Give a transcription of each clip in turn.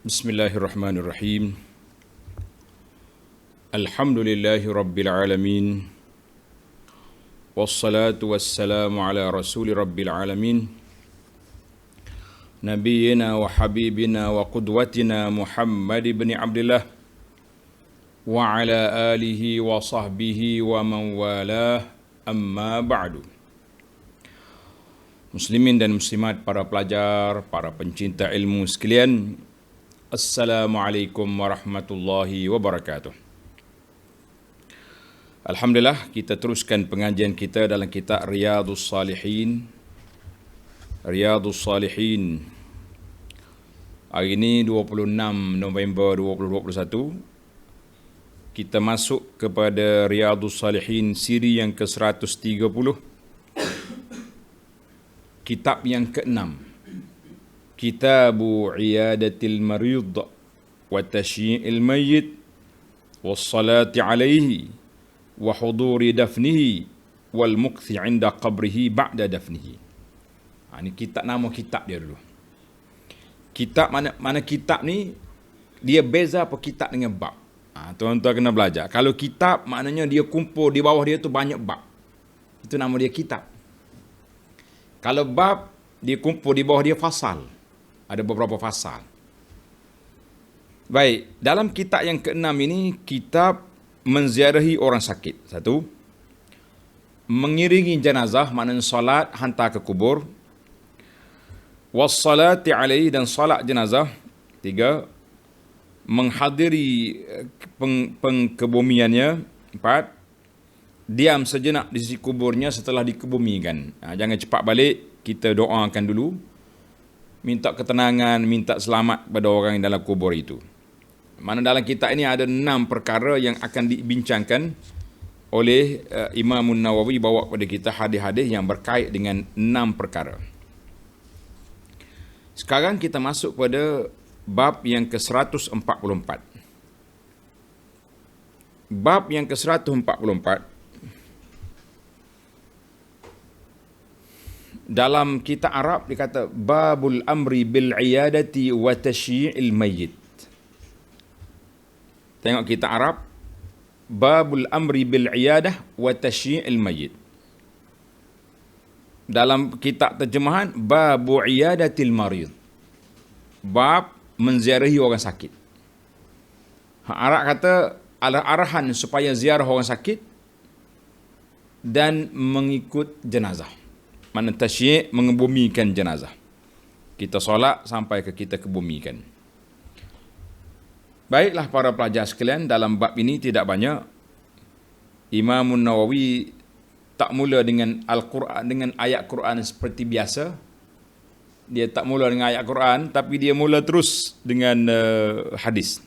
Bismillahirrahmanirrahim. Alhamdulillahi Rabbil Alamin. Wassalatu wassalamu ala rasuli Rabbil Alamin. Nabiyyina wa habibina wa qudwatina Muhammad ibn Abdullah wa ala alihi wa sahbihi wa man walah, amma ba'du. Muslimin dan muslimat, para pelajar, para pencinta ilmu sekalian, Assalamualaikum warahmatullahi wabarakatuh. Alhamdulillah, kita teruskan pengajian kita dalam kitab Riyadhus Salihin. Riyadhus Salihin. Hari ini 26 November 2021. Kita masuk kepada Riyadhus Salihin siri yang ke-130. Kitab yang ke-6. Kitabu Iyadatil Marid wa Tashyi'il Mayyit wa Salati alaihi wa huduri dafnihi wal mukthi 'inda qabrihi ba'da dafnihi. Ini kitab, nama kitab dia dulu. Kitab mana kitab ni dia beza apa kitab dengan bab. Tuan-tuan kena belajar. Kalau kitab maknanya dia kumpul di bawah dia tu banyak bab. Itu nama dia kitab. Kalau bab dia kumpul di bawah dia fasal. Ada beberapa fasal. Baik, dalam kitab yang ke-6 ini, kitab menziarahi orang sakit. 1. Mengiringi jenazah, maknanya solat hantar ke kubur. Wassalati alaihi, dan solat jenazah. 3. Menghadiri pengkebumiannya. 4. Diam sejenak di sisi kuburnya setelah dikebumikan. Jangan cepat balik, kita doakan dulu. Minta ketenangan, minta selamat pada orang yang dalam kubur itu. Mana dalam kitab ini ada 6 perkara yang akan dibincangkan oleh Imam Nawawi, bawa kepada kita hadis-hadis yang berkait dengan 6 perkara. Sekarang kita masuk pada bab yang ke-144. Bab yang ke-144 dalam kitab Arab dikata babul amri bil iyadati wa tashyi'il mayyit. Tengok kitab Arab, babul amri bil iyadah wa tashyi'il mayyit. Dalam kitab terjemahan, babu iyadatil marid, bab menziarahi orang sakit. Arab kata arahan supaya ziarah orang sakit dan mengikut jenazah. Mana tasyik, mengebumikan jenazah. Kita solat sampai ke kita kebumikan. Baiklah para pelajar sekalian, dalam bab ini tidak banyak. Imam Nawawi tak mula dengan Al-Quran, dengan ayat Quran seperti biasa. Dia tak mula dengan ayat Quran, tapi dia mula terus dengan hadis.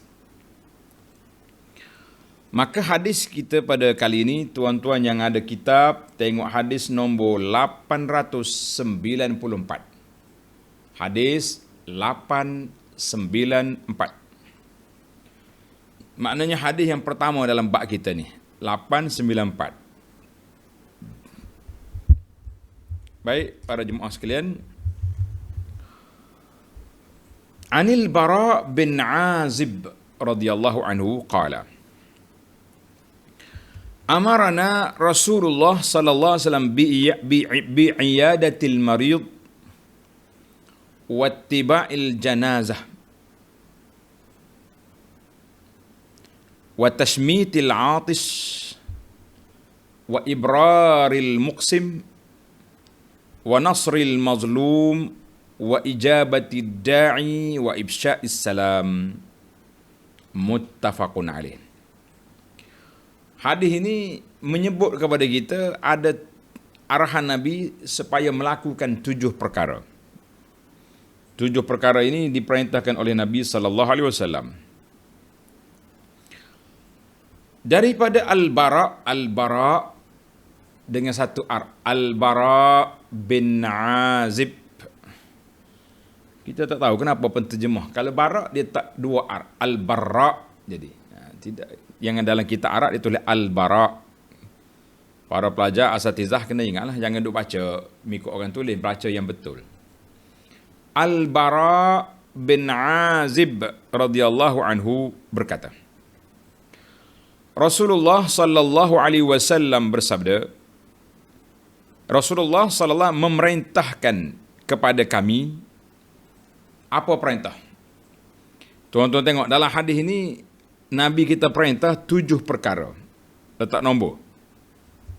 Maka hadis kita pada kali ini, tuan-tuan yang ada kitab, tengok hadis nombor 894. Hadis 894. Maknanya hadis yang pertama dalam bab kita ni, 894. Baik, para jemaah sekalian. Anil Bara bin Azib radhiyallahu anhu qala, amarana Rasulullah sallallahu alaihi wasallam bi iyadatil marid wa ittiba'il janazah wa tashmitil 'atis wa ibraril muqsim wa nasril mazlum wa ijabatid da'i wa ifsya'is salam. Muttafaqun alaih. Hadis ini menyebut kepada kita ada arahan Nabi supaya melakukan 7 perkara. 7 perkara ini diperintahkan oleh Nabi sallallahu alaihi wasallam. Daripada Al-Bara dengan satu Al-Bara bin Azib. Kita tak tahu kenapa penterjemah. Kalau Bara dia tak 2 Al-Bara jadi. Tidak, yang dalam kitab Arab dia tulis Al-Bara. Para pelajar asatizah kena ingatlah, jangan duk baca mengikut orang tulis, baca yang betul. Al-Bara bin Azib radhiyallahu anhu berkata, Rasulullah sallallahu alaihi wasallam bersabda, Rasulullah sallallahu memerintahkan kepada kami. Apa perintah? Tuan-tuan tengok dalam hadis ini Nabi kita perintah 7 perkara. Letak nombor.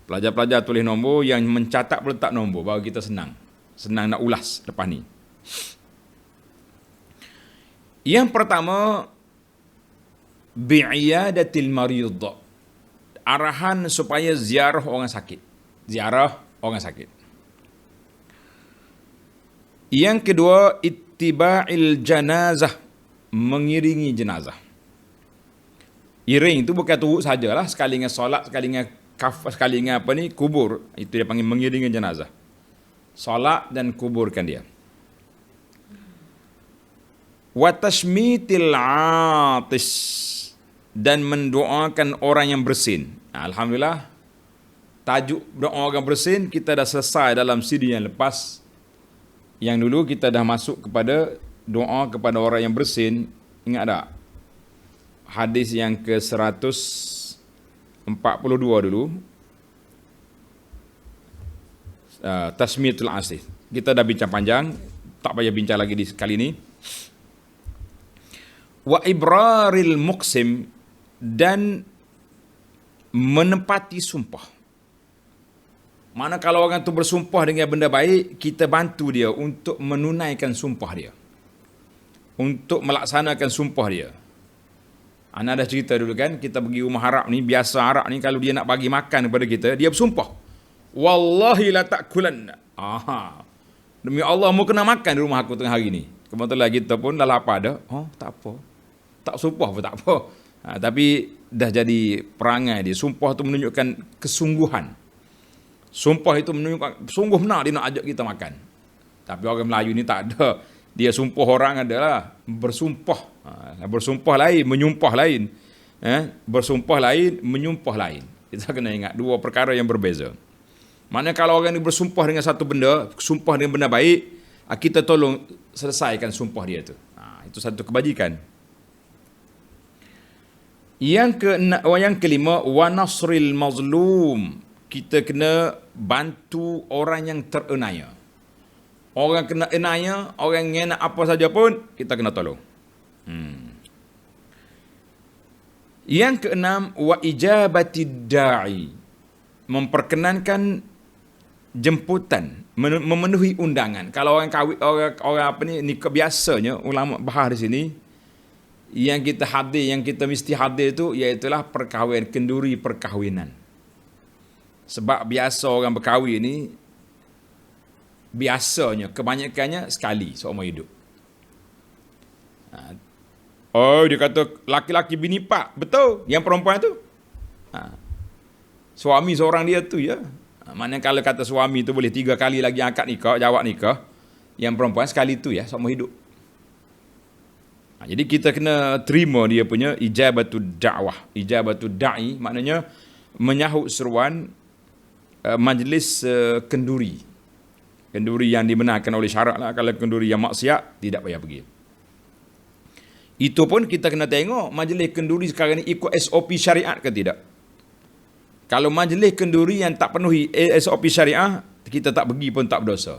Pelajar-pelajar tulis nombor, yang mencatat letak nombor baru kita senang nak ulas lepas ni. Yang pertama, bi'iyadatil marid. Arahan supaya ziarah orang sakit. Ziarah orang sakit. Yang kedua, ittiba'il janazah. Mengiringi jenazah. Iring tu bukan turut sajalah, sekali dengan solat, sekali dengan kafan, sekali dengan kubur. Itu dia panggil mengiringi jenazah. Solat dan kuburkan dia. Wa tashmitil atis, dan mendoakan orang yang bersin. Alhamdulillah, tajuk doa orang bersin kita dah selesai dalam CD yang lepas. Yang dulu kita dah masuk kepada doa kepada orang yang bersin. Ingat tak? Hadis yang ke-142 dulu. Tasmiyatul asis. Kita dah bincang panjang, tak payah bincang lagi di kali ini. Wa ibraril muqsim, dan menepati sumpah. Mana kalau orang tu bersumpah dengan benda baik, kita bantu dia untuk menunaikan sumpah dia, untuk melaksanakan sumpah dia. Ana dah cerita dulu kan, kita pergi rumah Arab ni, biasa Arab ni kalau dia nak bagi makan kepada kita, dia bersumpah, wallahi la ta'kulanna. Demi Allah mau kena makan di rumah aku tengah hari ni. Kebetulan kita pun dah lapar dah. Tak apa. Tak sumpah pun tak apa. Tapi dah jadi perangai dia. Sumpah tu menunjukkan kesungguhan. Sumpah itu menunjukkan sungguh benar dia nak ajak kita makan. Tapi orang Melayu ni tak ada. Dia sumpah orang adalah bersumpah. Bersumpah lain, menyumpah lain. Bersumpah lain, menyumpah lain. Kita kena ingat dua perkara yang berbeza. Maknanya kalau orang ni bersumpah dengan satu benda, sumpah dengan benda baik, kita tolong selesaikan sumpah dia tu. Itu satu kebajikan. Yang kelima, wa nasril mazlum. Kita kena bantu orang yang terenaya. Orang kena enaya, orang yang nak apa saja pun, kita kena tolong. Yang keenam, wa ijabatid da'i. Memperkenankan jemputan, memenuhi undangan. Kalau orang kahwin, orang apa ni biasanya ulama bahar di sini, yang kita hadir, yang kita mesti hadir itu iaitulah perkahwinan, kenduri perkahwinan. Sebab biasa orang berkahwin ni biasanya kebanyakannya sekali seumur hidup. Dia kata laki-laki bini pak, betul. Yang perempuan tu suami seorang dia tu ya. Maknanya kalau kata suami tu boleh 3 kali lagi angkat nikah, jawab nikah. Yang perempuan sekali tu ya, seumur hidup. Jadi kita kena terima dia punya ijabatud da'wah. Ijabatud da'i maknanya menyahut seruan majlis kenduri. Kenduri yang dibenarkan oleh syarak lah. Kalau kenduri yang maksiat, tidak payah pergi. Itu pun kita kena tengok majlis kenduri sekarang ni ikut SOP syariat ke tidak. Kalau majlis kenduri yang tak penuhi SOP syariah, kita tak pergi pun tak berdosa.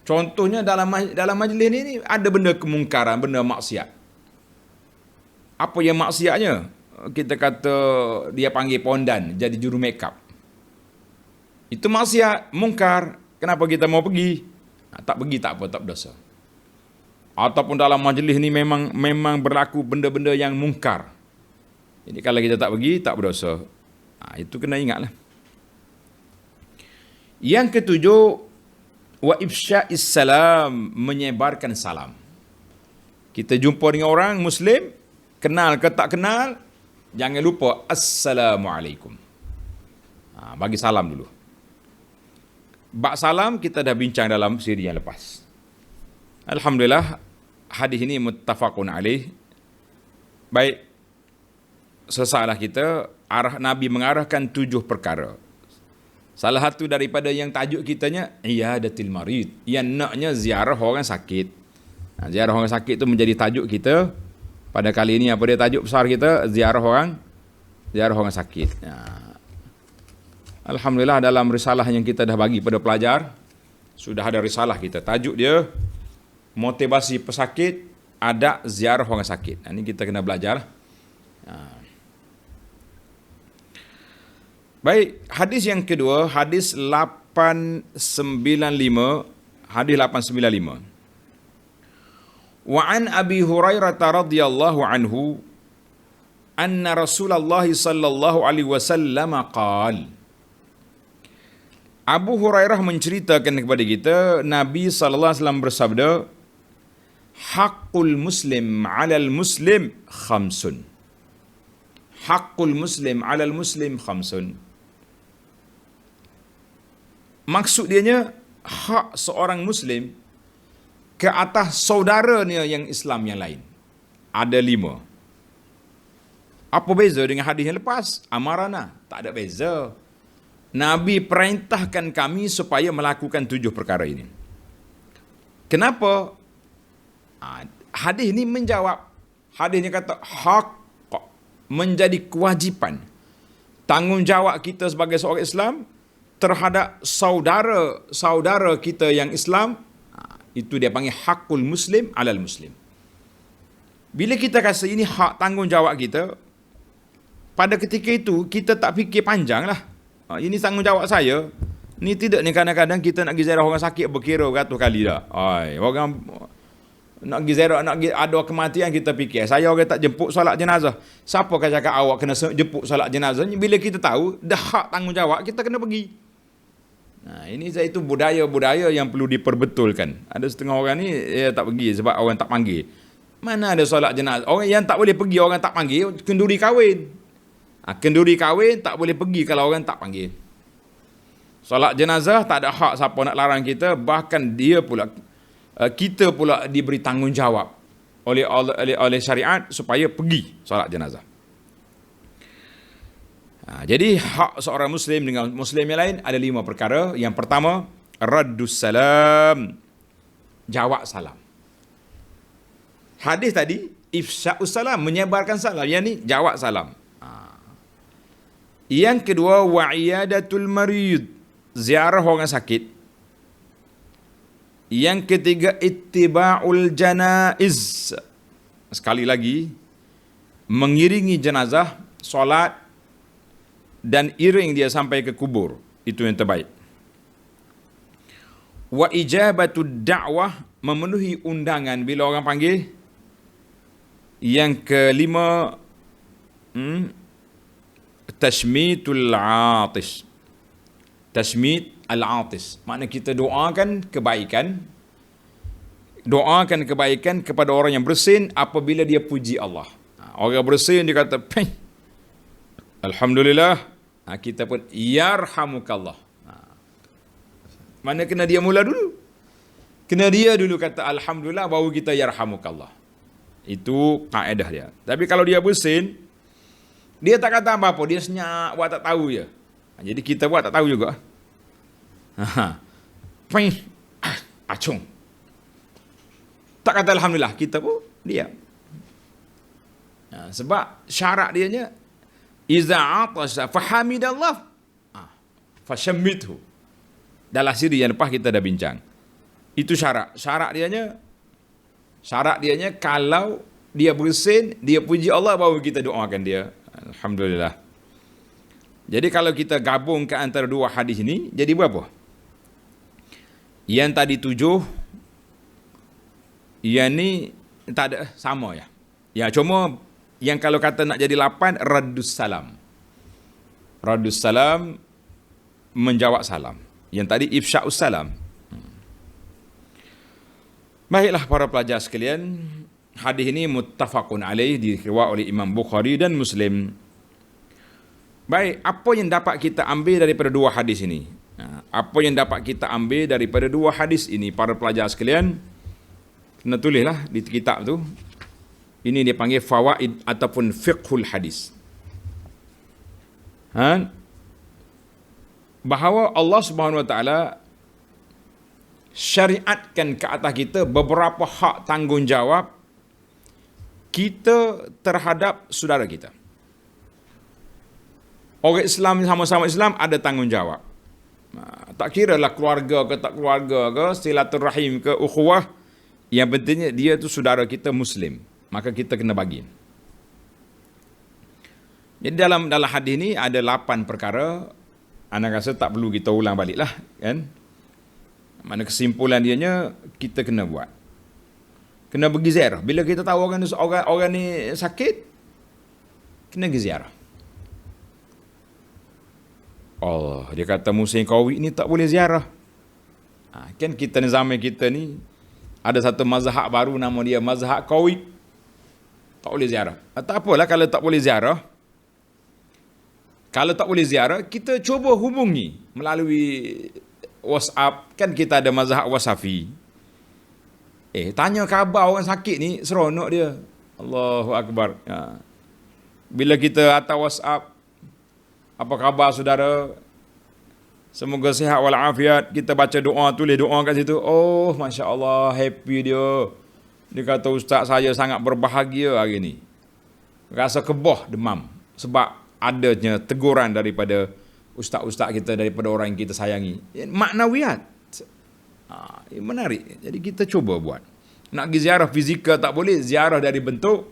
Contohnya dalam majlis ni ada benda kemungkaran, benda maksiat. Apa yang maksiatnya? Kita kata dia panggil pondan jadi juru make up. Itu maksiat, mungkar. Kenapa kita mau pergi? Tak pergi tak apa, tak berdosa. Ataupun dalam majlis ni memang berlaku benda-benda yang mungkar. Jadi kalau kita tak pergi, tak berdosa. Itu kena ingatlah. Yang ketujuh, wa ifsya'is salam, menyebarkan salam. Kita jumpa dengan orang Muslim, kenal ke tak kenal, jangan lupa Assalamualaikum. Bagi salam dulu. Bak salam kita dah bincang dalam siri yang lepas. Alhamdulillah, hadis ini muttafaqun alaih. Baik, selesailah kita. Nabi mengarahkan 7 perkara. Salah satu daripada yang tajuk kitanya iyadatil marid, yang naknya ziarah orang sakit. Ziarah orang sakit tu menjadi tajuk kita pada kali ini. Apa dia tajuk besar kita? Ziarah orang sakit. Alhamdulillah dalam risalah yang kita dah bagi pada pelajar, sudah ada risalah kita. Tajuk dia motivasi pesakit, adab ziarah orang sakit. Ini kita kena belajar. Baik, hadis yang kedua, hadis 895, hadis 895. Wa an Abi Hurairah radhiyallahu anhu anna Rasulullah sallallahu alaihi wasallam qala. Abu Hurairah menceritakan kepada kita, Nabi sallallahu alaihi wasallam bersabda, haqqul muslim 'alal muslim khamsun. Haqqul muslim 'alal muslim khamsun. Maksud dianya, hak seorang muslim ke atas saudaranya yang Islam yang lain ada 5. Apa beza dengan hadis yang lepas? Amarana, tak ada beza. Nabi perintahkan kami supaya melakukan 7 perkara ini. Kenapa? Hadis ini menjawab. Hadis ini kata hak menjadi kewajipan, tanggungjawab kita sebagai seorang Islam terhadap saudara kita yang Islam. Itu dia panggil hakul muslim alal muslim. Bila kita rasa ini hak tanggungjawab kita, pada ketika itu kita tak fikir panjang lah. Ini tanggungjawab saya. Ni tidak ni kadang-kadang kita nak pergi ziarah orang sakit berkira beratus kali dah. Orang nak pergi ziarah, nak pergi ada kematian, kita fikir saya orang tak jemput solat jenazah. Siapa kan cakap awak kena jemput solat jenazah? Bila kita tahu dah hak tanggungjawab, kita kena pergi. Ini itu budaya-budaya yang perlu diperbetulkan. Ada setengah orang ni tak pergi sebab orang tak panggil. Mana ada solat jenazah? Orang yang tak boleh pergi, orang tak panggil, kenduri kahwin. Kenduri kahwin tak boleh pergi kalau orang tak panggil. Solat jenazah tak ada hak siapa nak larang kita, bahkan dia pula kita pula diberi tanggungjawab oleh syariat supaya pergi solat jenazah. Jadi hak seorang muslim dengan muslim yang lain ada 5 perkara. Yang pertama, raddus salam, jawab salam. Hadis tadi ifsya'us salam, menyebarkan salam. Yang ni jawab salam. Yang kedua, wa'iyadatul marid, ziarah orang sakit. Yang ketiga, ittiba'ul janaiz, sekali lagi mengiringi jenazah, solat dan iring dia sampai ke kubur. Itu yang terbaik. Wa ijabatud da'wah, memenuhi undangan bila orang panggil. Yang kelima, tashmitul atis. Tashmit al-atis, makna kita doakan kebaikan. Doakan kebaikan kepada orang yang bersin apabila dia puji Allah. Orang bersin dia kata, alhamdulillah. Kita pun yarhamukallah. Mana kena dia mula dulu? Kena dia dulu kata alhamdulillah, baru kita yarhamukallah. Itu kaedah dia. Tapi kalau dia bersin, dia tak kata apa-apa, dia senyap, buat tak tahu je. Jadi kita buat tak tahu juga. Acung. Tak kata alhamdulillah, kita pun diam. Sebab syarat dia nya iza atasa fahamidallah fashammithu. Dalam siri yang lepas kita dah bincang. Itu syarat. Syarat dia nya kalau dia bersin, dia puji Allah, baru kita doakan dia. Alhamdulillah. Jadi kalau kita gabungkan antara 2 hadis ini, jadi berapa? Yang tadi 7, yang ni tak ada, sama ya. Ya, cuma yang kalau kata nak jadi 8, raddus salam. Raddus salam, menjawab salam. Yang tadi ifsya'us salam. Baiklah para pelajar sekalian, hadis ini muttafaqun alaih, diriwayatkan oleh Imam Bukhari dan Muslim. Baik, apa yang dapat kita ambil daripada 2 hadis ini? Apa yang dapat kita ambil daripada 2 hadis ini, para pelajar sekalian? Kena tulislah di kitab tu. Ini dia panggil fawaid ataupun fiqhul hadis. Bahawa Allah Subhanahu Wa Taala syariatkan ke atas kita beberapa hak tanggungjawab kita terhadap saudara kita. Orang Islam sama-sama Islam ada tanggungjawab. Tak kira lah keluarga ke tak keluarga ke, silaturahim ke, ukhuwah, yang pentingnya dia tu saudara kita Muslim, maka kita kena bagi. Jadi dalam hadis ni ada 8 perkara. Ana rasa tak perlu kita ulang balik lah, kan? Mana kesimpulan dianya, kita kena buat. Kena pergi ziarah. Bila kita tahu orang ni sakit, kena pergi ziarah. Allah, dia kata musim Covid ni tak boleh ziarah. Kan kita ni zaman kita ni ada satu mazhab baru nama dia mazhab Covid. Tak boleh ziarah. Tak apalah kalau tak boleh ziarah. Kalau tak boleh ziarah, kita cuba hubungi melalui WhatsApp. Kan kita ada mazhab WhatsAppi. Tanya khabar orang sakit ni, seronok dia. Allahu Akbar. Bila kita hantar WhatsApp, apa khabar saudara? Semoga sihat walafiat. Kita baca doa, tulis doa kat situ. Oh, Masya Allah, happy dia. Dia kata, ustaz saya sangat berbahagia hari ni. Rasa kebah demam. Sebab adanya teguran daripada ustaz-ustaz kita, daripada orang yang kita sayangi. Maknawiat. Menarik. Jadi kita cuba buat. Nak pergi ziarah fizikal tak boleh. Ziarah dari bentuk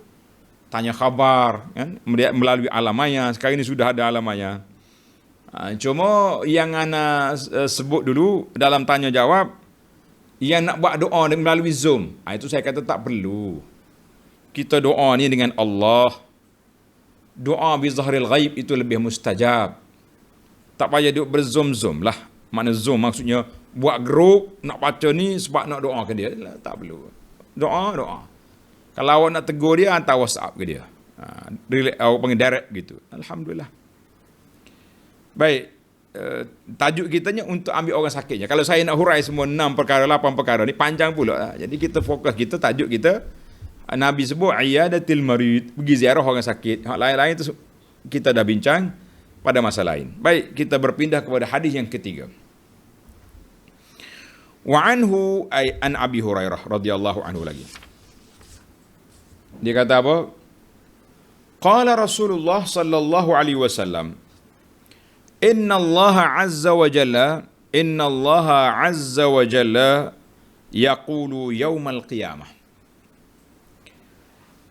tanya khabar, kan? Melalui alam maya. Sekarang ini sudah ada alam maya. Cuma yang ana sebut dulu dalam tanya jawab, yang nak buat doa melalui Zoom, itu saya kata tak perlu. Kita doa ni dengan Allah. Doa bi zahril ghaib itu lebih mustajab. Tak payah duduk berzoom-zoom lah. Mana Zoom maksudnya buat grup nak baca ni sebab nak doa ke dia. Tak perlu. Doa. Kalau awak nak tegur dia, hantar WhatsApp ke dia. Awak panggil direct gitu. Alhamdulillah. Baik. Tajuk kitanya untuk ambil orang sakitnya. Kalau saya nak hurai semua 6 perkara, 8 perkara ni, panjang pula. Jadi kita fokus kita, tajuk kita, Nabi sebut, iyadatil marid. Pergi ziarah orang sakit. Hak lain-lain tu kita dah bincang pada masa lain. Baik, kita berpindah kepada hadis yang ketiga. Wa anhu ay an Abi Hurairah radhiyallahu anhu lagi. Dia kata apa? Qala Rasulullah sallallahu alaihi wasallam, Inna Allah azza wa jalla yaqulu yaumal qiyamah.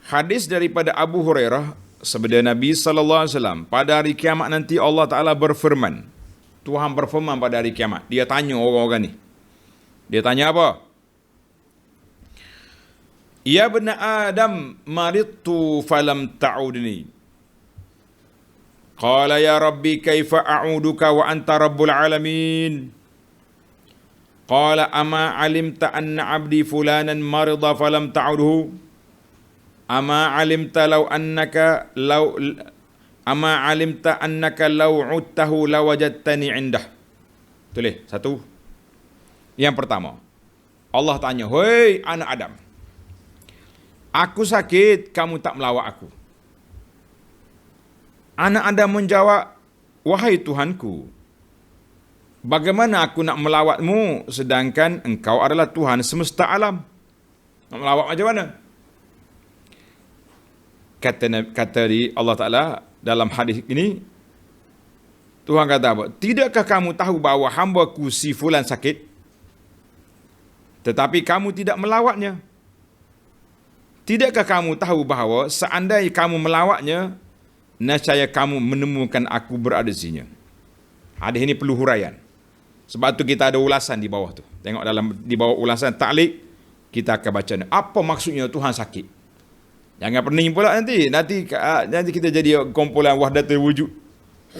Hadis daripada Abu Hurairah, sabda Nabi sallallahu alaihi wasallam, pada hari kiamat nanti Allah Taala berfirman. Tuhan berfirman pada hari kiamat. Dia tanya orang-orang ni. Dia tanya apa? Ya bani Adam, maridtu falam ta'udni. Qala ya Rabbi kaifa a'uduka wa anta rabbul alamin. Qala ama alimta anna abdi fulanan marida falam ta'udhu. Ama alimta annaka law udtahu lawajadtani indah. Tulis satu. Yang pertama, Allah tanya, "Hei anak Adam, aku sakit, kamu tak melawat aku." Anak Adam menjawab, "Wahai Tuhanku, bagaimana aku nak melawatmu sedangkan engkau adalah Tuhan semesta alam? Nak melawat macam mana?" Kata di Allah Ta'ala dalam hadis ini, Tuhan kata apa? Tidakkah kamu tahu bahawa hamba-Ku si fulan sakit, tetapi kamu tidak melawatnya? Tidakkah kamu tahu bahawa seandainya kamu melawatnya, nescaya kamu menemukan aku berada di sini? Hadis ini perlu huraian. Sebab tu kita ada ulasan di bawah tu. Tengok di bawah ulasan ta'liq, kita akan baca apa maksudnya Tuhan sakit. Jangan pening pula nanti kita jadi kumpulan wahdatul wujud,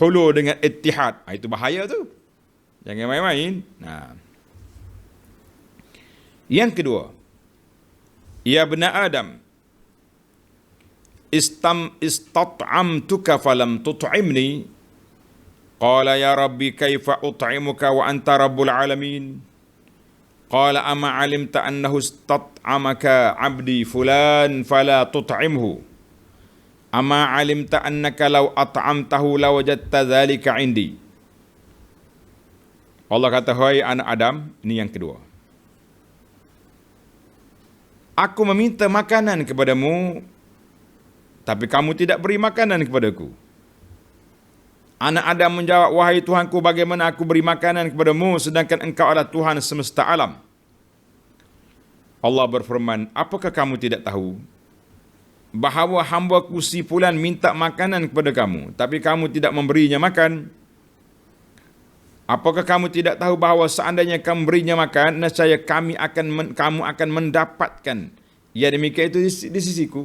hulul dengan ittihad. Itu bahaya tu. Jangan main-main. Yang kedua, ya bani Adam, istat'amtuka falam tut'imni. Qala ya Rabbi kaifa ut'imuka wa anta rabbul alamin. Qala ama alimta annahu istat'amaka 'abdi fulan fala tut'imhu. Ama alimta annaka law at'amtahu lawajadta dhalika 'indi. Allah kata, "Hai anak Adam," ini yang kedua. Aku meminta makanan kepadamu, tapi kamu tidak beri makanan kepadaku. Anak Adam menjawab, wahai Tuhanku, bagaimana aku beri makanan kepadamu sedangkan engkau adalah Tuhan semesta alam? Allah berfirman, apakah kamu tidak tahu bahawa hamba-Ku si fulan minta makanan kepada kamu, tapi kamu tidak memberinya makan? Apakah kamu tidak tahu bahawa seandainya kamu berinya makan, nescaya kamu akan mendapatkan ya demikian itu di sisiku?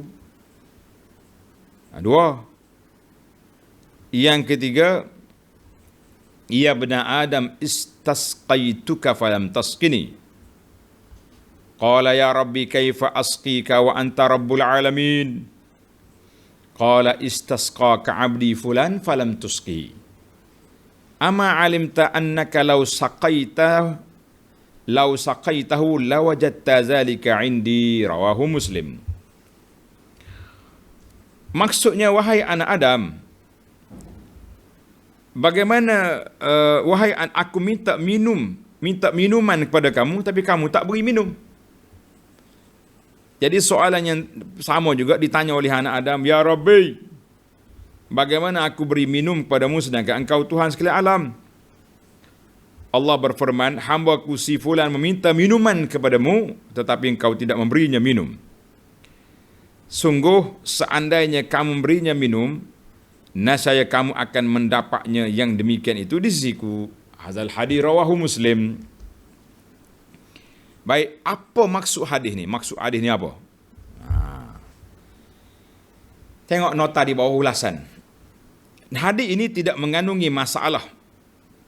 Dua. Yang ketiga, ya bani Adam, istasqaituka falam tasqini. Qala ya Rabbi kaifa asqika wa anta rabbul alamin. Qala istasqaka abdi fulan falam tusqi. Ama alimta annaka law saqaitahu lawajadta zalika indi, rawahu Muslim. Maksudnya, wahai anak Adam, bagaimana wahai aku minta minuman kepada kamu, tapi kamu tak beri minum. Jadi soalan yang sama juga ditanya oleh anak Adam, ya Rabbi, bagaimana aku beri minum kepadamu sedangkan engkau Tuhan sekalian alam? Allah berfirman, hamba-Ku si fulan meminta minuman kepadamu, tetapi engkau tidak memberinya minum. Sungguh seandainya kamu memberinya minum, nescaya kamu akan mendapatnya yang demikian itu di sisiku. Hadzal hadis rawahu Muslim. Baik, apa maksud hadis ni? Maksud hadis ni apa? Tengok nota di bawah ulasan. Hadis ini tidak mengandungi masalah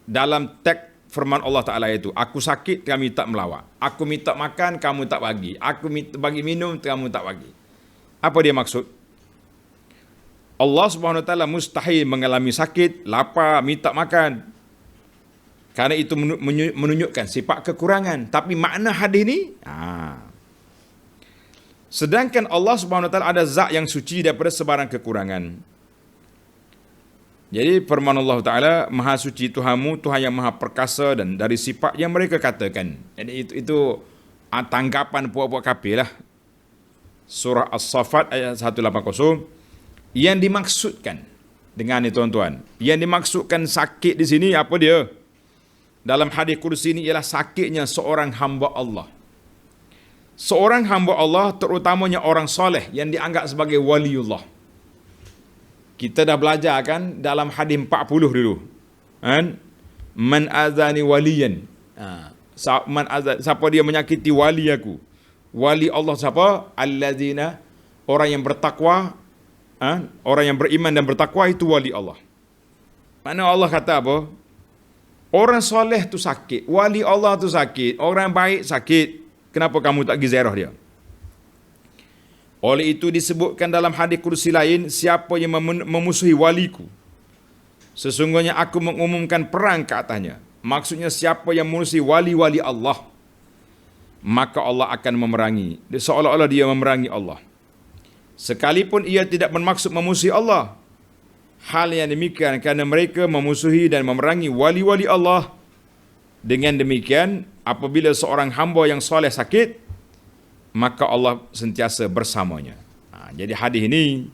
dalam teks firman Allah Ta'ala itu. Aku sakit, kami tak melawat. Aku minta makan, kamu tak bagi. Aku minta bagi minum, kamu tak bagi. Apa dia maksud? Allah Subhanahu Wa Ta'ala mustahil mengalami sakit, lapar, minta makan. Karena itu menunjukkan sifat kekurangan. Tapi makna hadis ni, sedangkan Allah Subhanahu Wa Ta'ala ada zat yang suci daripada sebarang kekurangan. Jadi firman Allah Ta'ala, Maha suci Tuhanmu, Tuhan yang maha perkasa, dan dari sifat yang mereka katakan. Jadi itu tanggapan puak-puak kafir lah. Surah As-Saffat ayat 180. Yang dimaksudkan dengan ini tuan-tuan, yang dimaksudkan sakit di sini apa dia? Dalam hadis kursi ini ialah sakitnya seorang hamba Allah. Seorang hamba Allah, terutamanya orang soleh yang dianggap sebagai waliullah. Kita dah belajar kan dalam hadis 40 dulu. Kan? Man azani waliyan. Siapa dia menyakiti wali aku? Wali Allah siapa? Allazina, orang yang bertakwa, orang yang beriman dan bertakwa itu wali Allah. Mana Allah kata apa? Orang soleh tu sakit, wali Allah tu sakit, orang baik sakit. Kenapa kamu tak pergi ziarah dia? Oleh itu disebutkan dalam hadis kursi lain, siapa yang memusuhi waliku, sesungguhnya aku mengumumkan perang ke atasnya. Maksudnya siapa yang memusuhi wali-wali Allah, maka Allah akan memerangi. Seolah-olah dia memerangi Allah. Sekalipun ia tidak bermaksud memusuhi Allah. Hal yang demikian kerana mereka memusuhi dan memerangi wali-wali Allah. Dengan demikian, apabila seorang hamba yang soleh sakit, maka Allah sentiasa bersamanya. Jadi hadis ini,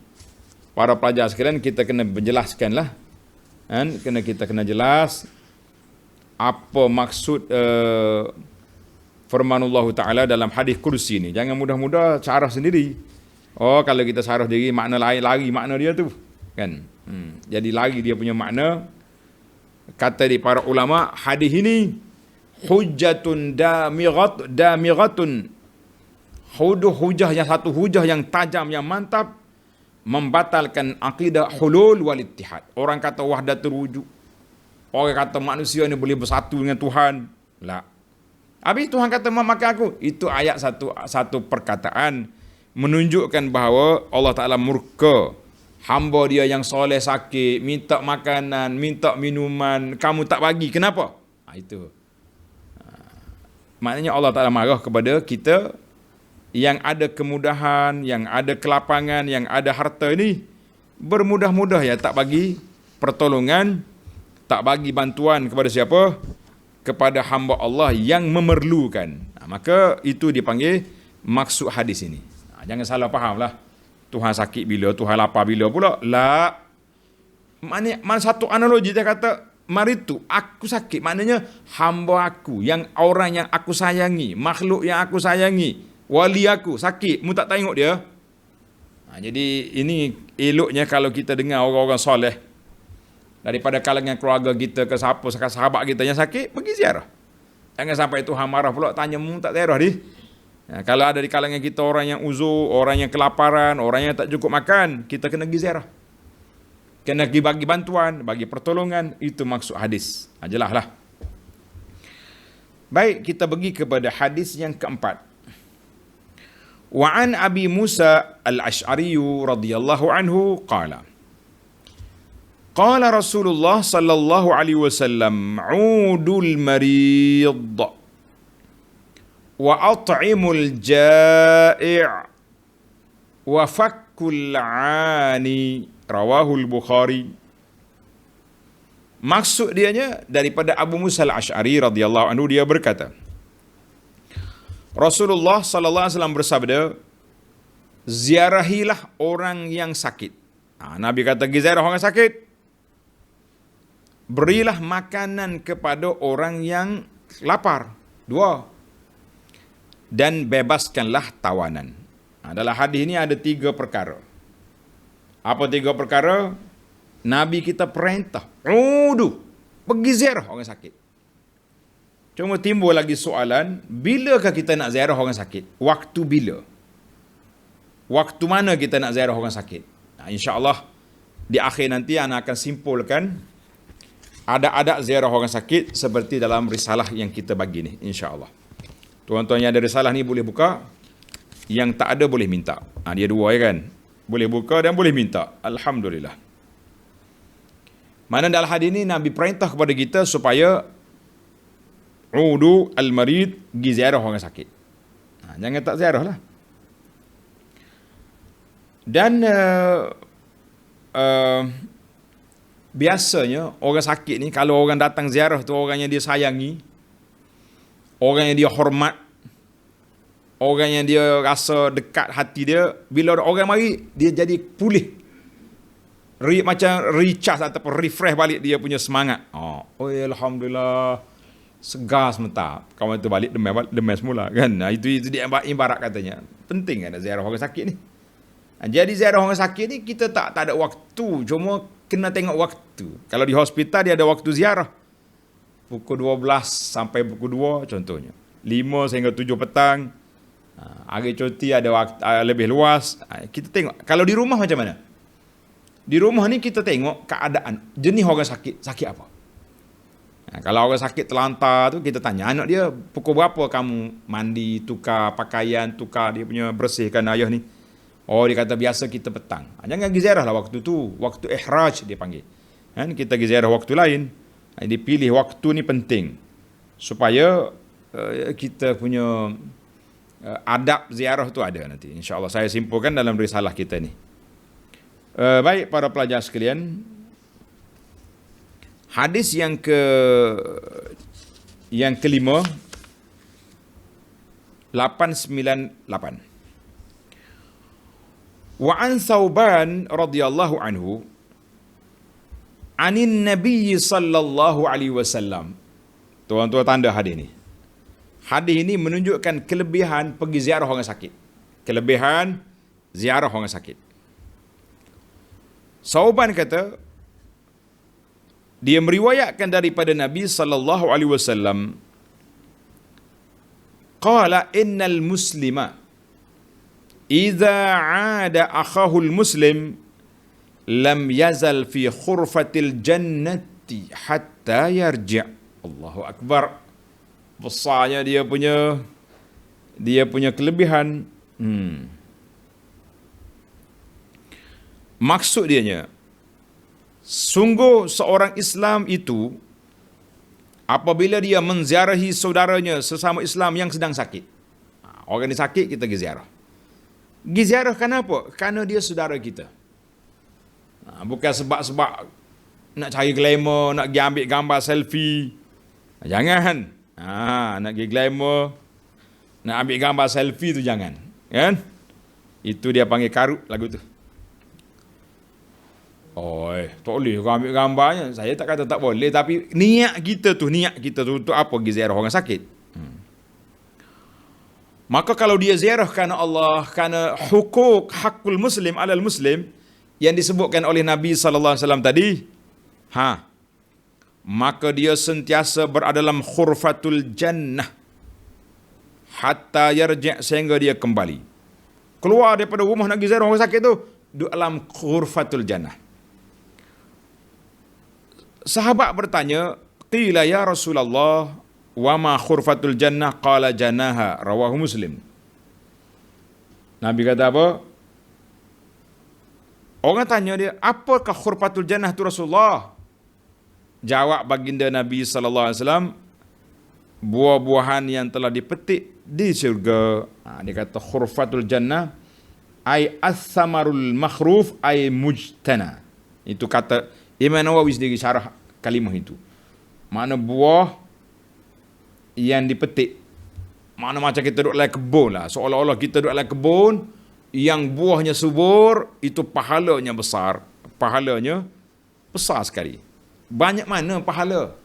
para pelajar sekalian, kita kena menjelaskanlah. Kita kena jelas apa maksud firmanullah Ta'ala dalam hadis kursi ini. Jangan mudah-mudah syarah sendiri. Oh, kalau kita syarah diri, makna lain lagi makna dia tu. Kan? Jadi lagi dia punya makna. Kata di para ulama, hadis ini hujjatun damighatun. Hujah yang satu hujah yang tajam, yang mantap, membatalkan akidah hulul wal ittihad. Orang kata wahdatul wujud. Orang kata manusia ni boleh bersatu dengan Tuhan. La. Habis Tuhan kata maka aku. Itu ayat satu perkataan menunjukkan bahawa Allah Ta'ala murka. Hamba dia yang soleh sakit, minta makanan, minta minuman, kamu tak bagi. Kenapa? Itu. Maknanya Allah Ta'ala marah kepada kita yang ada kemudahan, yang ada kelapangan, yang ada harta ni. Bermudah-mudah ya, tak bagi pertolongan, tak bagi bantuan kepada siapa? Kepada hamba Allah yang memerlukan. Maka itu dipanggil maksud hadis ini. Jangan salah faham lah. Tuhan sakit bila, Tuhan lapar bila pula. La. Mana satu analogi dia kata, mari tu aku sakit. Maknanya hamba aku, yang orang yang aku sayangi, makhluk yang aku sayangi, wali aku sakit, mu tak tengok dia. Jadi ini eloknya kalau kita dengar orang-orang soleh daripada kalangan keluarga kita ke siapa, sahabat kita yang sakit, pergi ziarah. Jangan sampai Tuhan marah pula, tanya mu tak ziarah di. Kalau ada di kalangan kita orang yang uzur, orang yang kelaparan, orang yang tak cukup makan, kita kena pergi ziarah. Kena pergi bagi bantuan, bagi pertolongan. Itu maksud hadis. Jelas lah. Baik, kita pergi kepada hadis yang keempat. Wa an Abi Musa al-Ash'ari radhiyallahu anhu qala. Qala Rasulullah sallallahu alaihi wasallam, 'udul marid wa at'imul ja'i' wa fakkul 'ani. Rawahul Bukhari. Maksud dianya daripada Abu Musa al-Ash'ari radhiyallahu anhu, dia berkata, Rasulullah sallallahu alaihi wasallam bersabda, ziarahilah orang yang sakit. Nabi kata ziarah orang sakit. Berilah makanan kepada orang yang lapar. 2. Dan bebaskanlah tawanan. Dalam hadis ini ada 3 perkara. Apa 3 perkara? Nabi kita perintah, pergi ziarah orang sakit. Cuma timbul lagi soalan, bilakah kita nak ziarah orang sakit? Waktu bila? Waktu mana kita nak ziarah orang sakit? InsyaAllah di akhir nanti ana akan simpulkan ada ziarah orang sakit seperti dalam risalah yang kita bagi ni, insyaAllah. Tuan-tuan yang ada risalah ni boleh buka, yang tak ada boleh minta. Dia 2 ya kan? Boleh buka dan boleh minta. Alhamdulillah. Mana dalam hadis ini Nabi perintah kepada kita supaya udu al-marid, pergi ziarah orang sakit. Jangan tak ziarah lah. Dan biasanya orang sakit ni, kalau orang datang ziarah tu orang yang dia sayangi, orang yang dia hormat, orang yang dia rasa dekat hati dia, bila orang mari, dia jadi pulih. Macam recharge ataupun refresh balik dia punya semangat. Alhamdulillah, segar sementara. Kawan tu balik demam semula kan. Itu dia ibarat katanya. Penting kan ziarah orang sakit ni. Jadi ziarah orang sakit ni kita tak ada waktu, cuma kena tengok waktu. Kalau di hospital dia ada waktu ziarah. Pukul 12 sampai pukul 2 contohnya. 5 sehingga 7 petang. Hari cuti ada waktu lebih luas. Kita tengok. Kalau di rumah macam mana? Di rumah ni kita tengok keadaan jenis orang sakit apa. Kalau orang sakit terlantar tu, kita tanya anak dia, pukul berapa kamu mandi, tukar pakaian, tukar dia punya bersihkan ayah ni. Dia kata biasa kita petang. Jangan pergi ziarah lah waktu tu, waktu ihraj dia panggil. Kita pergi ziarah waktu lain. Dipilih waktu ni penting supaya kita punya adab ziarah tu ada nanti. InsyaAllah saya simpulkan dalam risalah kita ni. Baik para pelajar sekalian, hadis yang kelima 898. Wa an Thauban radhiyallahu anhu anin Nabi sallallahu alaihi wasallam. Tuan-tuan tanda hadis ni. Hadis ini menunjukkan kelebihan pergi ziarah orang sakit. Kelebihan ziarah orang sakit. Thauban kata, dia meriwayatkan daripada Nabi sallallahu alaihi wasallam, qala innal muslima idza 'ada akhahul muslim lam yazal fi khurfatil jannati hatta yarji'. Allahu akbar. Besarnya dia punya kelebihan. Maksud dianya, sungguh seorang Islam itu apabila dia menziarahi saudaranya sesama Islam yang sedang sakit. Orang ni sakit, kita pergi ziarah. Pergi ziarah kenapa? Kerana dia saudara kita. Bukan sebab-sebab nak cari glamour, nak pergi ambil gambar selfie. Jangan. Nak pergi glamour, Nak ambil gambar selfie tu jangan. Kan? Itu dia panggil karut lagu tu. Tak boleh kau ambil gambarnya. Saya tak kata tak boleh, tapi niat kita tu untuk apa pergi ziarah orang sakit? Maka kalau dia ziarah kerana Allah, kerana hakul muslim alal muslim yang disebutkan oleh Nabi sallallahu alaihi wasallam tadi, maka dia sentiasa berada dalam khurfatul jannah hatta yarji' sehingga dia kembali. Keluar daripada rumah nak pergi ziarah orang sakit tu, duduk dalam khurfatul jannah. Sahabat bertanya, qila ya Rasulullah, wa ma khurfatul jannah? Qala janaha, rawahu Muslim. Nabi kata apa? Orang tanya dia, apakah khurfatul jannah tu Rasulullah? Jawab baginda Nabi sallallahu alaihi wasallam, buah-buahan yang telah dipetik di syurga. Dia kata khurfatul jannah ay as-samarul makhruf ay mujtana. Itu kata Imam Nawawi sendiri syarah kalimah itu. Mana buah yang dipetik. Mana macam kita duduk dalam kebun lah. Seolah-olah kita duduk dalam kebun yang buahnya subur, itu pahalanya besar. Pahalanya besar sekali. Banyak mana pahala?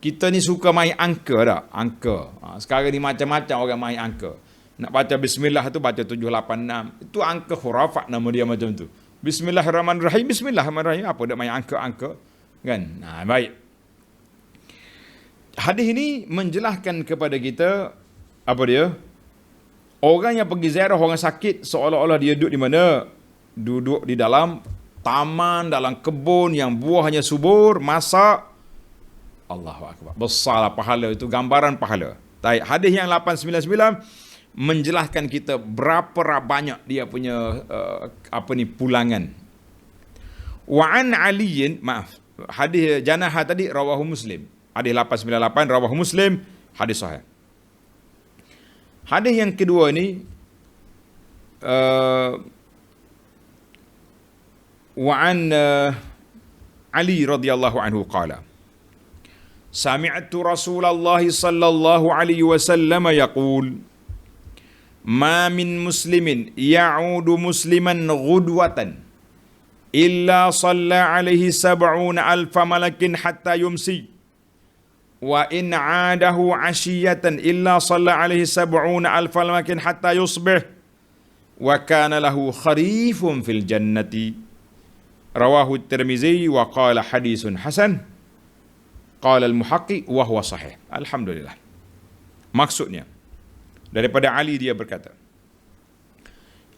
Kita ni suka main angka tak? Angka. Sekarang ni macam-macam orang main angka. Nak baca bismillah tu baca 786. Itu angka khurafat nama dia macam tu. Bismillahirrahmanirrahim. Bismillahirrahmanirrahim. Apa dak main angka-angka? Kan? Baik. Hadis ini menjelaskan kepada kita apa dia? Orang yang pergi ziarah orang sakit seolah-olah dia duduk di mana? Duduk di dalam taman, dalam kebun yang buahnya subur, masak. Allahu akbar. Besarlah pahala itu, gambaran pahala. Baik, hadis yang 899 menjelaskan kita berapa banyak dia punya pulangan. Wa an aliyin, hadis janaha tadi rawahu Muslim. Hadis 898 rawahu Muslim, hadis sahih. Hadis yang kedua ini wa an Ali radhiyallahu anhu qala sami'tu Rasulullah sallallahu alaihi wasallam yaqul ma min muslimin ya'udu musliman ghudwatan illa shalla alaihi 70 alf malakin hatta yumsi wa in 'adahu 'ashiyatan illa shalla alaihi 70 alf malakin hatta yusbih wa kana lahu kharifun fil jannati, rawahu at-Tirmizi wa qala hadithun hasan, qala al-Muhaqqiq wa huwa sahih. Alhamdulillah. Maksudnya daripada Ali dia berkata,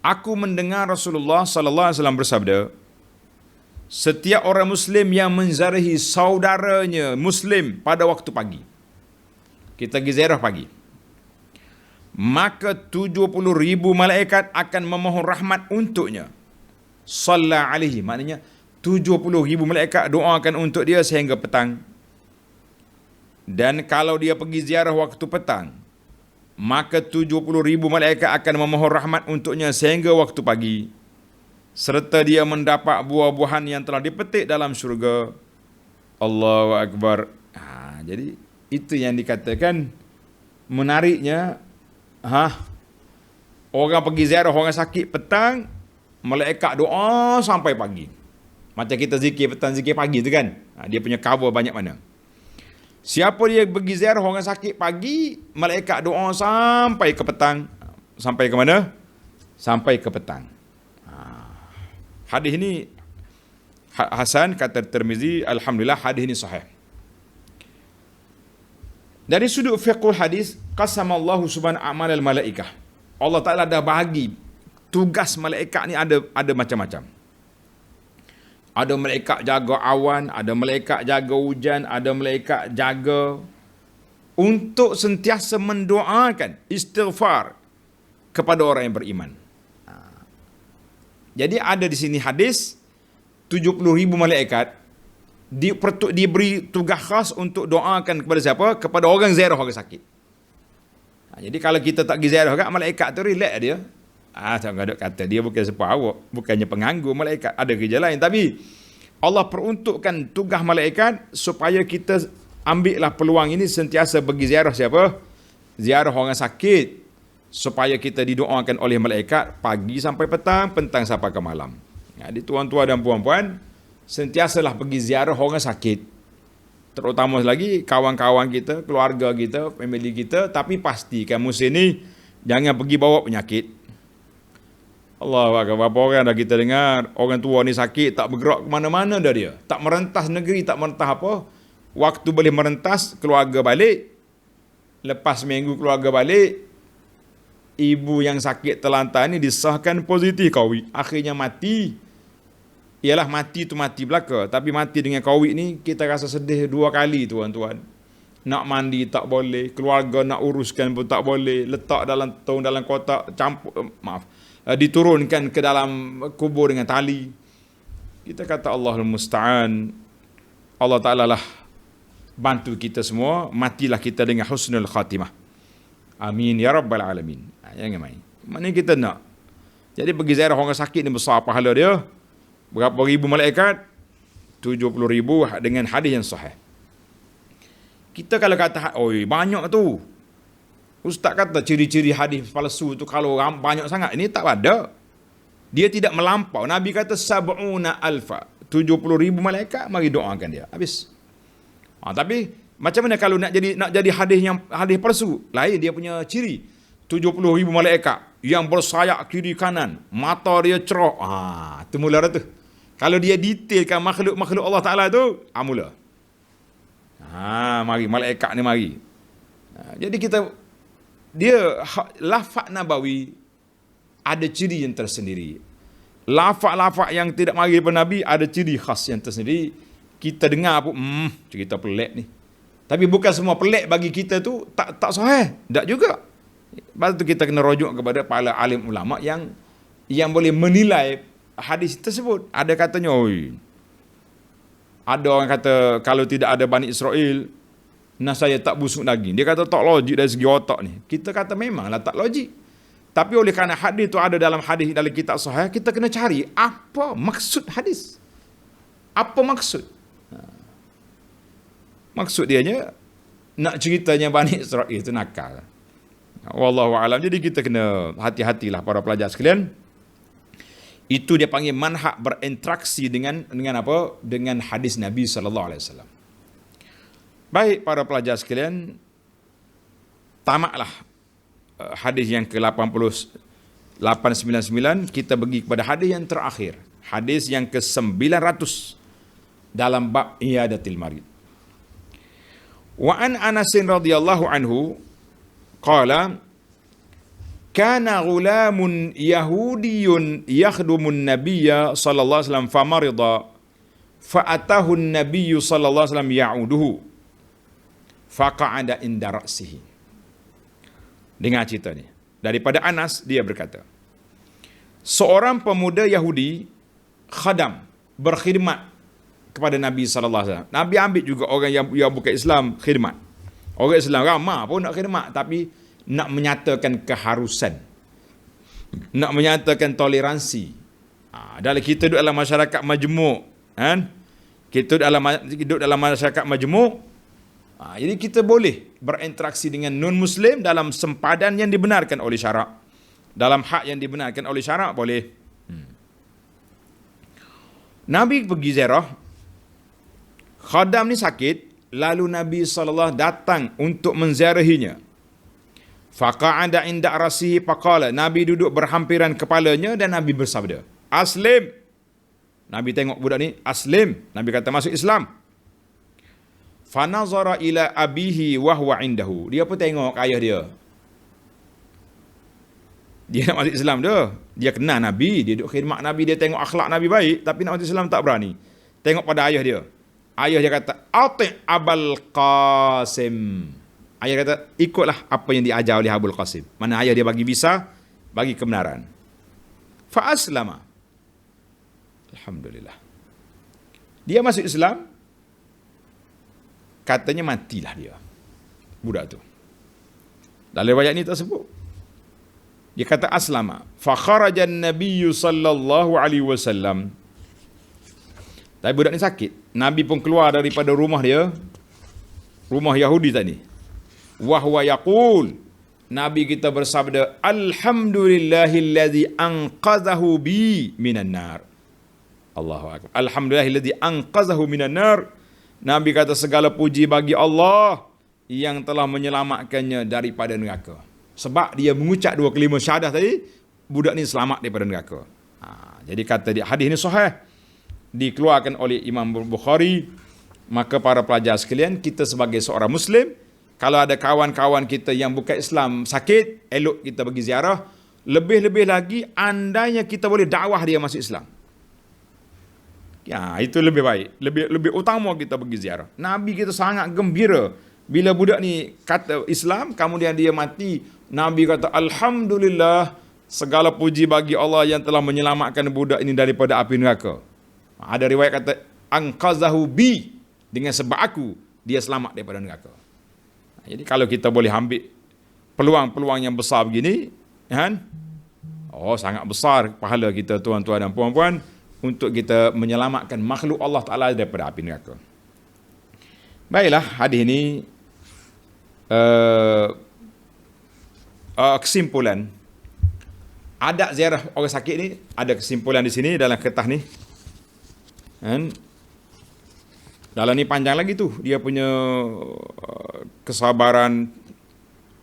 aku mendengar Rasulullah sallallahu alaihi wasallam bersabda, setiap orang muslim yang menziarahi saudaranya muslim pada waktu pagi, kita pergi ziarah pagi, maka 70,000 malaikat akan memohon rahmat untuknya. Shalla alaihi, maknanya 70,000 malaikat doakan untuk dia sehingga petang. Dan kalau dia pergi ziarah waktu petang, maka 70,000 malaikat akan memohon rahmat untuknya sehingga waktu pagi, serta dia mendapat buah-buahan yang telah dipetik dalam syurga. Allahu Akbar. Jadi itu yang dikatakan menariknya. Orang pergi ziarah orang sakit petang, malaikat doa sampai pagi. Macam kita zikir petang, zikir pagi tu kan. Dia punya cover banyak mana. Siapa dia pergi ziarah orang sakit pagi, malaikat doa sampai ke petang. Sampai ke mana? Sampai ke petang. Hadis ini hasan, kata Tirmizi. Alhamdulillah, hadis ini sahih. Dari sudut fiqhul hadis, qasamallahu subhanahu a'malal malaikah. Allah Ta'ala dah bahagi tugas malaikat ni ada macam-macam. Ada malaikat jaga awan, ada malaikat jaga hujan, ada malaikat jaga untuk sentiasa mendoakan istighfar kepada orang yang beriman. Jadi ada di sini hadis 70,000 malaikat diberi tugas khas untuk doakan kepada siapa? Kepada orang ziarah orang sakit. Jadi kalau kita tak pergi ziarah kat, malaikat tu relax dia. Jangan ada kata dia bukan separawak, bukannya penganggur malaikat, ada kerja lain. Tapi Allah peruntukkan tugas malaikat supaya kita ambillah peluang ini sentiasa pergi ziarah siapa? Ziarah orang sakit. supaya kita didoakan oleh malaikat pagi sampai petang, petang sampai ke malam. Jadi tuan-tuan dan puan-puan, sentiasalah pergi ziarah orang sakit. Terutama lagi kawan-kawan kita, keluarga kita, family kita, tapi pastikan musim ni jangan pergi bawa penyakit. Allah Akbar, berapa orang dah kita dengar orang tua ni sakit, tak bergerak ke mana-mana dah dia. Tak merentas negeri, tak merentas apa. Waktu boleh merentas, keluarga balik. Lepas minggu keluarga balik, ibu yang sakit terlantar ni disahkan positif COVID. Akhirnya mati. Ialah mati tu mati belaka. Tapi mati dengan COVID ni, kita rasa sedih 2 kali tuan-tuan. Nak mandi tak boleh, keluarga nak uruskan pun tak boleh. Letak dalam tong, dalam kotak, diturunkan ke dalam kubur dengan tali. Kita kata Allahul Musta'an. Allah Ta'ala lah bantu kita semua. Matilah kita dengan husnul khatimah. Amin ya rabbal alamin. Jangan main. Mana kita nak. Jadi pergi ziarah orang sakit ni besar pahala dia. Berapa ribu malaikat? 70,000 dengan hadis yang sahih. Kita kalau kata, oi banyak tu. Ustaz kata ciri-ciri hadis palsu tu kalau banyak sangat. Ini tak ada. Dia tidak melampau. Nabi kata sab'una alfa. 70,000 malaikat, mari doakan dia. Habis. Tapi macam mana kalau nak jadi hadis palsu? Lain dia punya ciri. 70,000 malaikat yang bersayap kiri kanan, mata dia cerah. Tu mula tu. Kalau dia detailkan makhluk-makhluk Allah Ta'ala tu, mula. Mari malaikat ni mari. Jadi dia lafaz Nabawi ada ciri yang tersendiri. Lafaz-lafaz yang tidak mari daripada Nabi ada ciri khas yang tersendiri. Kita dengar pun cerita pelik ni. Tapi bukan semua pelik bagi kita tu tak sahih. Tak juga. Lepas tu kita kena rujuk kepada para alim ulama yang boleh menilai hadis tersebut. Ada katanya, ada orang kata kalau tidak ada Bani Israel, saya tak busuk daging. Dia kata tak logik dari segi otak ni. Kita kata memanglah tak logik. Tapi oleh kerana hadis tu ada dalam kitab sahih, kita kena cari apa maksud hadis. Apa maksud? Maksud dianya nak ceritanya Bani Israel itu nakal. Wallahu a'lam. Jadi kita kena hati-hatilah para pelajar sekalian. Itu dia panggil manhaj berinteraksi dengan apa? Dengan hadis Nabi sallallahu alaihi wasallam. Baik para pelajar sekalian, tamatlah hadis yang ke-899, kita pergi kepada hadis yang terakhir. Hadis yang ke-900 dalam bab iyadatil marid. Wa an Anas radhiyallahu anhu qala kana ghulamun yahudiyyun yakhdumun nabiyya sallallahu alaihi wasallam famarida fa'atahu an-nabiyyu sallallahu alaihi wasallam ya'uduhu faqa'ada inda ra'sihi. Dengar cerita ni. Daripada Anas, dia berkata, seorang pemuda Yahudi khadam, berkhidmat kepada Nabi sallallahu alaihi wasallam. Nabi ambil juga orang yang bukan Islam khidmat. Orang Islam ramai pun nak khidmat, tapi nak menyatakan keharusan, nak menyatakan toleransi. Dalam kita duduk dalam masyarakat majmuk, kan? Kita duduk dalam masyarakat majmuk. Jadi kita boleh berinteraksi dengan non-Muslim dalam sempadan yang dibenarkan oleh syarak. Dalam hak yang dibenarkan oleh syarak boleh. Nabi pergi ziarah, khadam ni sakit, lalu Nabi SAW datang untuk menziarahinya. Faqa'ada inda rasihi faqala, Nabi duduk berhampiran kepalanya dan Nabi bersabda, Aslim. Nabi tengok budak ni, Aslim. Nabi kata masuk Islam. Fanazara ila abihi wa huwa indahu. Dia pun tengok ayah dia. Dia nak masuk Islam dia. Dia kenal Nabi, dia duduk khidmat Nabi, dia tengok akhlak Nabi baik, tapi nak masuk Islam tak berani. Tengok pada ayah dia. Ayah dia kata, Ati' Abul Qasim. Ayah kata, ikutlah apa yang diajar oleh Abul Qasim. Mana ayah dia bagi visa, bagi kebenaran. Fa aslama. Alhamdulillah. Dia masuk Islam, katanya matilah dia, budak tu. Dalam riwayat ni tersebut, dia kata aslama. Fa kharaja an-nabiy sallallahu alaihi wasallam. Tapi budak ni sakit. Nabi pun keluar daripada rumah dia, rumah Yahudi tadi. Wa huwa yaqul, Nabi kita bersabda, Alhamdulillahillazi anqadhahu bi minan nar. Allahu akbar. Alhamdulillahillazi anqadhahu minan nar. Nabi kata segala puji bagi Allah yang telah menyelamatkannya daripada neraka. Sebab dia mengucap dua kelima syahadah tadi, budak ni selamat daripada neraka. Jadi kata dia, hadis ni sahih, dikeluarkan oleh Imam Bukhari. Maka para pelajar sekalian, kita sebagai seorang Muslim, kalau ada kawan-kawan kita yang bukan Islam sakit, elok kita pergi ziarah. Lebih-lebih lagi, andainya kita boleh dakwah dia masuk Islam. Ya, itu lebih baik. Lebih utama kita pergi ziarah. Nabi kita sangat gembira bila budak ni kata Islam, kemudian dia mati. Nabi kata, Alhamdulillah, segala puji bagi Allah yang telah menyelamatkan budak ini daripada api neraka. Ada riwayat kata, Anqazahu bi, dengan sebab aku, dia selamat daripada neraka. Jadi kalau kita boleh ambil peluang-peluang yang besar begini, kan? Sangat besar pahala kita tuan-tuan dan puan-puan untuk kita menyelamatkan makhluk Allah Ta'ala daripada api neraka. Baiklah, hadis ini kesimpulan. Adab ziarah orang sakit ni, ada kesimpulan di sini dalam kertas ni. Kan? Dalam ni panjang lagi tu, dia punya kesabaran,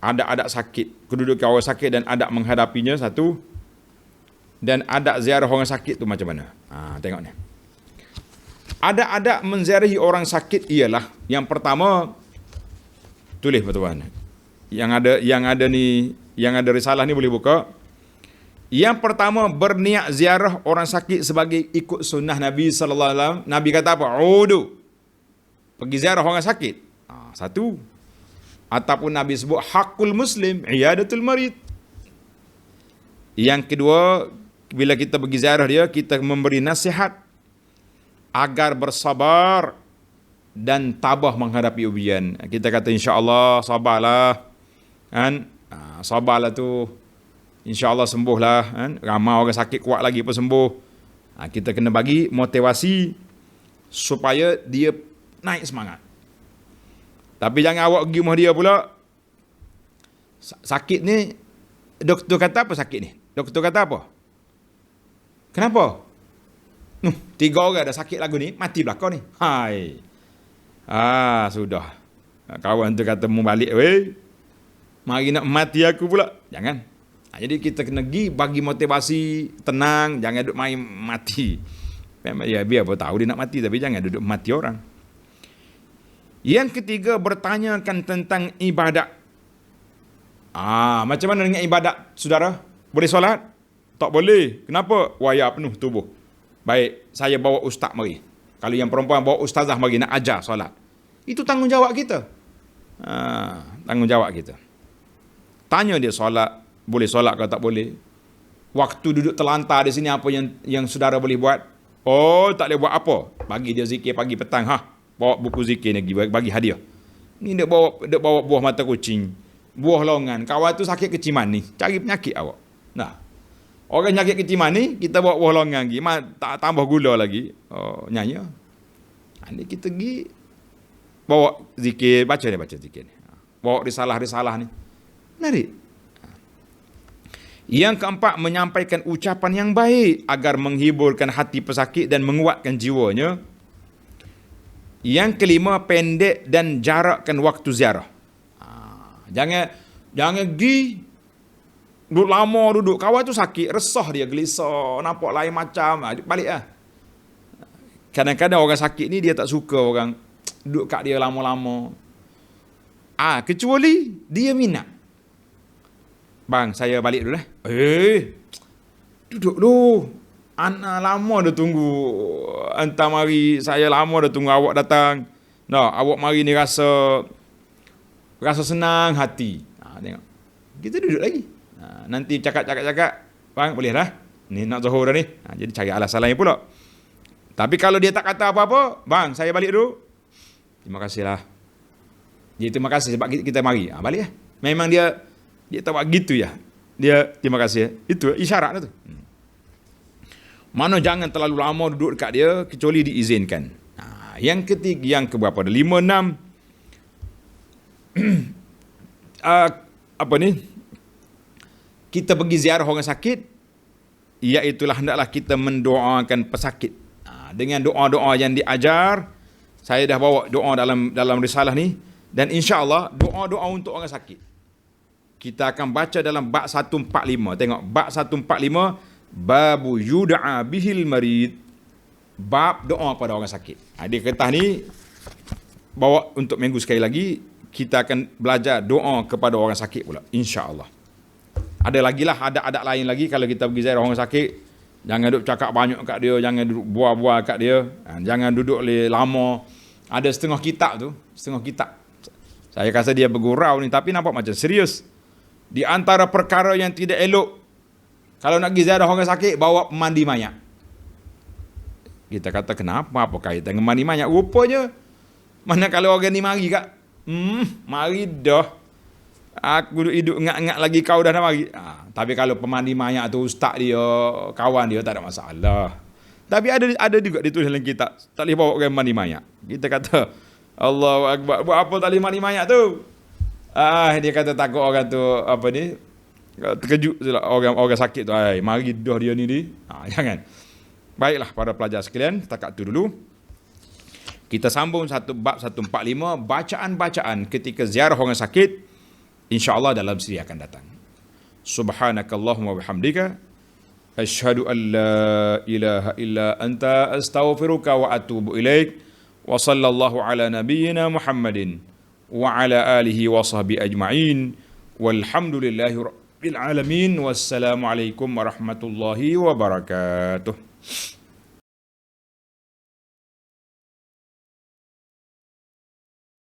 adab-adab sakit, kedudukan orang sakit dan adab menghadapinya satu, dan adab ziarah orang sakit tu macam mana. Tengok ni. Adab-adab menziarahi orang sakit ialah, yang pertama, tulis tuan. Yang ada risalah ni boleh buka. Yang pertama, berniat ziarah orang sakit sebagai ikut sunnah Nabi sallallahu alaihi wasallam. Nabi kata apa? Udu. Pergi ziarah orang sakit. Satu. Ataupun Nabi sebut hakul muslim, iyadatul marid. Yang kedua, bila kita pergi ziarah dia, kita memberi nasihat agar bersabar dan tabah menghadapi ujian. Kita kata insya-Allah sabarlah. Kan? Sabarlah tu. InsyaAllah sembuhlah. Kan? Ramai orang sakit kuat lagi pun sembuh. Kita kena bagi motivasi supaya dia naik semangat. Tapi jangan awak pergi rumah dia pula. Sakit ni, doktor kata apa sakit ni? Doktor kata apa? Kenapa? 3 orang dah sakit lagu ni, mati belakang ni. Hai. Sudah. Kawan tu kata mau balik weh. Mari nak mati aku pula. Jangan. Jadi kita kena pergi bagi motivasi, tenang, jangan duduk main mati. Ya biar apa tahu dia nak mati, tapi jangan duduk mati orang. Yang ketiga, bertanyakan tentang ibadat. Macam mana dengan ibadat, saudara? Boleh solat? Tak boleh. Kenapa? Waya penuh tubuh. Baik, saya bawa ustaz mari. Kalau yang perempuan bawa ustazah mari nak ajar solat. Itu tanggungjawab kita. Tanggungjawab kita. Tanya dia solat, boleh solat ke tak boleh? Waktu duduk terlantar di sini apa yang saudara boleh buat? Tak boleh buat apa? Bagi dia zikir pagi petang. Bawa buku zikir lagi, bagi hadiah. Ni dia bawa buah mata kucing, buah longan. Kawan tu sakit keciman ni, cari penyakit awak. Nah, orang sakit keciman ni, kita bawa buah longan lagi, tak tambah gula lagi. Nyanyi. Ni kita pergi bawa zikir, baca zikir ni. Bawa risalah ni. Menarik. Yang keempat, menyampaikan ucapan yang baik agar menghiburkan hati pesakit dan menguatkan jiwanya. Yang kelima, pendek dan jarakkan waktu ziarah. Jangan pergi duduk lama duduk. Kawan tu sakit, resah dia, gelisah, nampak lain macam. Balik lah. Kadang-kadang orang sakit ni dia tak suka orang duduk kat dia lama-lama. Kecuali dia minat. Bang, saya balik dulu lah. Duduk dulu. Anak lama dah tunggu. Entah mari, saya lama dah tunggu awak datang. Awak mari ni rasa senang hati. Tengok. Kita duduk lagi. Nanti cakap. Bang, boleh lah. Ni nak zuhur dah ni. Jadi cari alasan lain pula. Tapi kalau dia tak kata apa-apa, bang, saya balik dulu. Terima kasihlah. Dia terima kasih sebab kita mari. Balik lah. Memang dia tak buat gitu ya. Dia terima kasih. Itu isyarat lah tu. Mana jangan terlalu lama duduk dekat dia kecuali diizinkan. Yang ketiga, yang keberapa? 5, 6. kita pergi ziarah orang sakit, iaitulah hendaklah kita mendoakan pesakit. Dengan doa-doa yang diajar, saya dah bawa doa dalam risalah ni, dan insya-Allah doa-doa untuk orang sakit kita akan baca dalam bab 145. Tengok bab 145, babu yud'a bihil marid, bab doa pada orang sakit. Di kertas ni bawa untuk minggu sekali lagi, kita akan belajar doa kepada orang sakit pula, insya-Allah. Ada lagi lah, ada adat lain lagi. Kalau kita pergi ziarah orang sakit, jangan duduk cakap banyak kat dia, jangan duduk bual-bual kat dia, jangan duduk lama. Ada setengah kitab tu, setengah kitab. Saya rasa dia bergurau ni, tapi nampak macam serius. Di antara perkara yang tidak elok, kalau nak pergi ziarah orang sakit, bawa mandi mayat. Kita kata kenapa, apa kaitan dengan mandi mayat? Rupanya, mana kalau orang ni mari kat, mari dah. Aku hidup ingat-ingat lagi kau dah nak mari. Tapi kalau pemandi mayat tu ustaz dia, kawan dia, tak ada masalah. Tapi ada juga ditulis dalam kitab, tak boleh bawa orang mandi mayat. Kita kata, Allahu Akbar, buat apa tak boleh mandi mayat tu? Dia kata takut orang tu, apa ni, terkejut orang sakit tu. Mari dah dia ni. Jangan. Baiklah para pelajar sekalian, setakat tu dulu. Kita sambung bab 145, bacaan-bacaan ketika ziarah orang sakit, insya-Allah dalam siri akan datang. Subhanakallahumma bihamdika asyhadu an la ilaha illa anta astaghfiruka wa atubu ilaik. Wa sallallahu ala nabiyyina Muhammadin wa ala alihi wa sahbihi ajma'in. Walhamdulillahi rabbil alamin. Wassalamu alaikum warahmatullahi wabarakatuh.